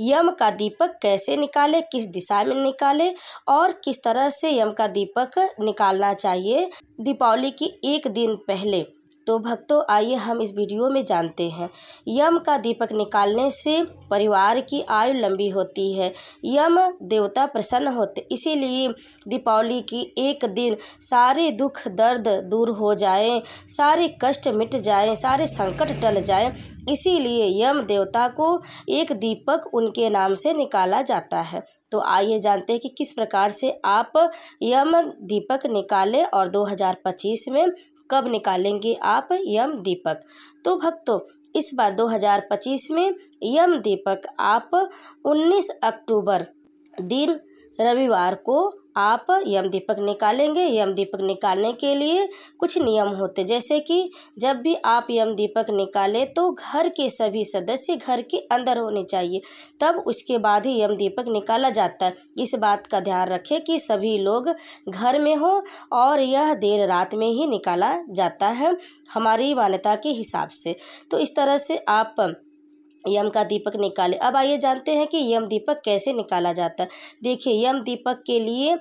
यम का दीपक कैसे निकाले, किस दिशा में निकाले और किस तरह से यम का दीपक निकालना चाहिए दीपावली की एक दिन पहले। तो भक्तों आइए हम इस वीडियो में जानते हैं। यम का दीपक निकालने से परिवार की आयु लंबी होती है, यम देवता प्रसन्न होते, इसीलिए दीपावली की एक दिन सारे दुख दर्द दूर हो जाए, सारे कष्ट मिट जाए, सारे संकट टल जाए, इसीलिए यम देवता को एक दीपक उनके नाम से निकाला जाता है। तो आइए जानते हैं कि किस प्रकार से आप यम दीपक निकालें और 2025 में कब निकालेंगे आप यम दीपक। तो भक्तों इस बार 2025 में यम दीपक आप 19 अक्टूबर दिन रविवार को आप यम दीपक निकालेंगे। यम दीपक निकालने के लिए कुछ नियम होते, जैसे कि जब भी आप यम दीपक निकालें तो घर के सभी सदस्य घर के अंदर होने चाहिए, तब उसके बाद ही यम दीपक निकाला जाता है। इस बात का ध्यान रखें कि सभी लोग घर में हो और यह देर रात में ही निकाला जाता है हमारी मान्यता के हिसाब से। तो इस तरह से आप यम का दीपक निकालें। अब आइए जानते हैं कि यम दीपक कैसे निकाला जाता है। देखिए यम दीपक के लिए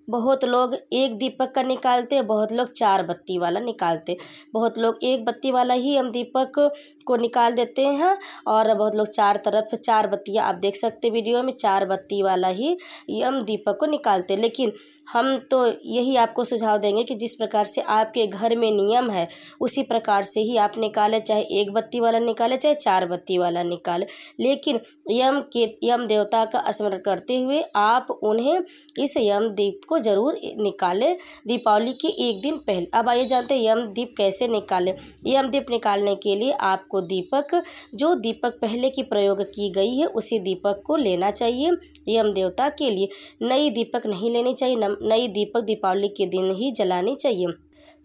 बहुत लोग एक दीपक का निकालते हैं, बहुत लोग 4 बत्ती वाला निकालते, बहुत लोग एक बत्ती वाला ही यम दीपक को निकाल देते हैं और बहुत लोग 4 बत्तियां आप देख सकते वीडियो में 4 बत्ती वाला ही यम दीपक को निकालते। लेकिन हम तो यही आपको सुझाव देंगे कि जिस प्रकार से आपके घर में नियम है उसी प्रकार से ही आप निकालें, चाहे एक बत्ती वाला निकालें चाहे 4 बत्ती वाला निकालें, लेकिन यम देवता का स्मरण करते हुए आप उन्हें इस यम दीप को जरूर निकालें दीपावली के एक दिन पहले। अब आइए जानते हैं यम दीप कैसे निकालें। यम दीप निकालने के लिए आपको जो दीपक पहले की प्रयोग की गई है उसी दीपक को लेना चाहिए। यम देवता के लिए नई दीपक नहीं लेनी चाहिए, नई दीपक दीपावली के दिन ही जलानी चाहिए।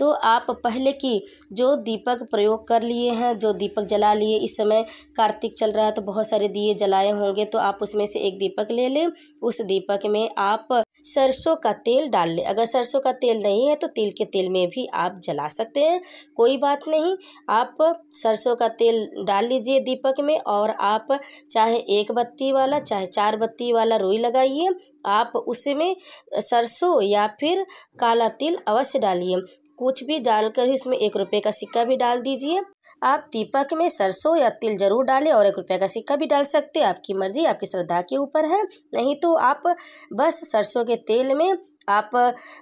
तो आप पहले की जो दीपक प्रयोग कर लिए हैं, जो दीपक जला लिए, इस समय कार्तिक चल रहा है तो बहुत सारे दिए जलाए होंगे, तो आप उसमें से एक दीपक ले लें। उस दीपक में आप सरसों का तेल डाल लें। अगर सरसों का तेल नहीं है तो तिल के तेल में भी आप जला सकते हैं, कोई बात नहीं। आप सरसों का तेल डाल लीजिए दीपक में और आप चाहे एक बत्ती वाला चाहे 4 बत्ती वाला रुई लगाइए। आप उसमें सरसों या फिर काला तिल अवश्य डालिए, कुछ भी डालकर ही उसमें 1 रुपये का सिक्का भी डाल दीजिए। आप दीपक में सरसों या तिल जरूर डालें और 1 रुपये का सिक्का भी डाल सकते हैं, आपकी मर्जी, आपकी श्रद्धा के ऊपर है। नहीं तो आप बस सरसों के तेल में आप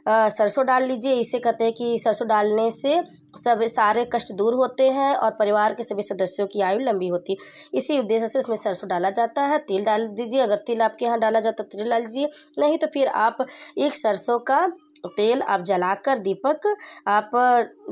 सरसों डाल लीजिए। इससे कहते हैं कि सरसों डालने से सारे कष्ट दूर होते हैं और परिवार के सभी सदस्यों की आयु लंबी होती है। इसी उद्देश्य से उसमें सरसों डाला जाता है। तिल डाल दीजिए, अगर तिल आपके यहाँ डाला जाता है तिल डाल दीजिए, नहीं तो फिर आप एक सरसों का तेल आप जलाकर दीपक आप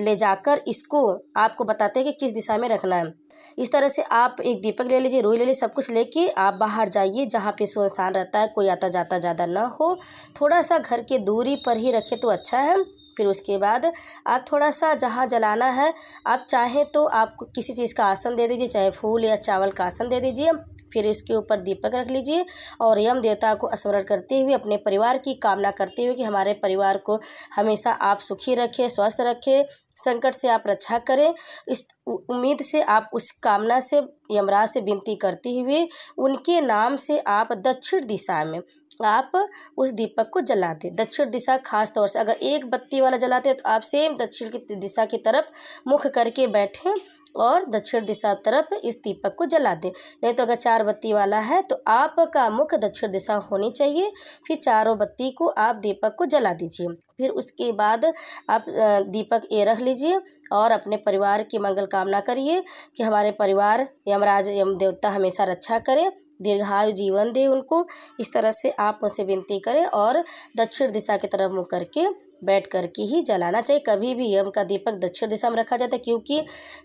ले जाकर इसको आपको बताते हैं कि किस दिशा में रखना है। इस तरह से आप एक दीपक ले लीजिए, रुई ले लीजिए, सब कुछ लेके आप बाहर जाइए जहाँ पे सुनसान रहता है, कोई आता जाता ज़्यादा ना हो, थोड़ा सा घर के दूरी पर ही रखे तो अच्छा है। फिर उसके बाद आप थोड़ा सा जहाँ जलाना है आप चाहें तो आप किसी चीज़ का आसन दे दीजिए, चाहे फूल या चावल का आसन दे दीजिए। फिर इसके ऊपर दीपक रख लीजिए और यम देवता को स्मरण करते हुए अपने परिवार की कामना करते हुए कि हमारे परिवार को हमेशा आप सुखी रखें, स्वस्थ रखें, संकट से आप रक्षा करें, इस उम्मीद से आप उस कामना से यमराज से विनती करते हुए उनके नाम से आप दक्षिण दिशा में आप उस दीपक को जला दें। दक्षिण दिशा खास तौर से अगर एक बत्ती वाला जलाते हैं तो आप सेम दक्षिण की दिशा की तरफ मुख करके बैठें और दक्षिण दिशा तरफ इस दीपक को जला दें। नहीं तो अगर 4 बत्ती वाला है तो आपका मुख दक्षिण दिशा होनी चाहिए। फिर चारों बत्ती को आप दीपक को जला दीजिए। फिर उसके बाद आप दीपक रख लीजिए और अपने परिवार की मंगल कामना करिए कि हमारे परिवार यमराज यम देवता हमेशा रक्षा करें, दीर्घायु जीवन दे उनको। इस तरह से आप उनसे विनती करें और दक्षिण दिशा की तरफ मुँह करके बैठ कर के ही जलाना चाहिए। कभी भी यम का दीपक दक्षिण दिशा में रखा जाता है क्योंकि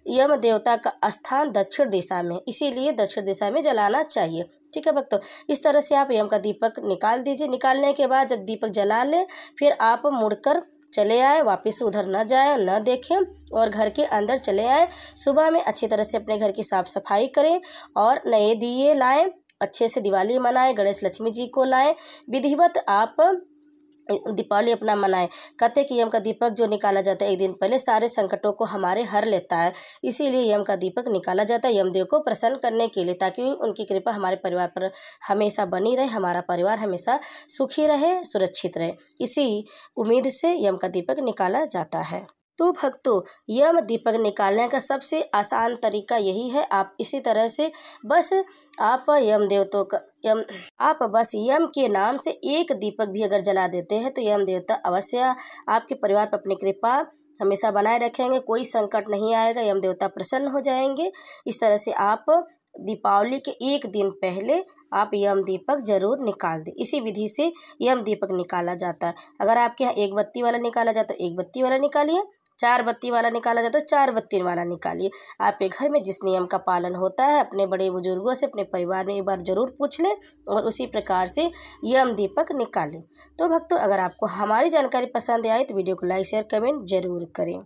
यम देवता का स्थान दक्षिण दिशा में, इसीलिए दक्षिण दिशा में जलाना चाहिए। ठीक है भक्तों, इस तरह से आप यम का दीपक निकाल दीजिए। निकालने के बाद जब दीपक जला लें फिर आप मुड़कर चले आए, वापस उधर न जाए, न देखें और घर के अंदर चले आए। सुबह में अच्छी तरह से अपने घर की साफ सफाई करें और नए दिए लाएं, अच्छे से दिवाली मनाएं, गणेश लक्ष्मी जी को लाएं। विधिवत आप दीपावली अपना मनाएं। कहते हैं कि यम का दीपक जो निकाला जाता है एक दिन पहले सारे संकटों को हमारे हर लेता है, इसीलिए यम का दीपक निकाला जाता है यमदेव को प्रसन्न करने के लिए, ताकि उनकी कृपा हमारे परिवार पर हमेशा बनी रहे, हमारा परिवार हमेशा सुखी रहे, सुरक्षित रहे। इसी उम्मीद से यम का दीपक निकाला जाता है। तो भक्तों, यम दीपक निकालने का सबसे आसान तरीका यही है। आप इसी तरह से बस आप आप बस यम के नाम से एक दीपक भी अगर जला देते हैं तो यम देवता अवश्य आपके परिवार पर अपनी कृपा हमेशा बनाए रखेंगे, कोई संकट नहीं आएगा, यम देवता प्रसन्न हो जाएंगे। इस तरह से आप दीपावली के एक दिन पहले आप यम दीपक जरूर निकाल दें। इसी विधि से यम दीपक निकाला जाता है। अगर आपके यहाँ एक बत्ती वाला निकाला जाए तो एक बत्ती वाला निकालिए, 4 बत्ती वाला निकाला जाए तो 4 बत्ती वाला निकालिए। आपके घर में जिस नियम का पालन होता है अपने बड़े बुजुर्गों से अपने परिवार में एक बार जरूर पूछ लें और उसी प्रकार से यम दीपक निकालें। तो भक्तों, अगर आपको हमारी जानकारी पसंद आए तो वीडियो को लाइक शेयर कमेंट जरूर करें।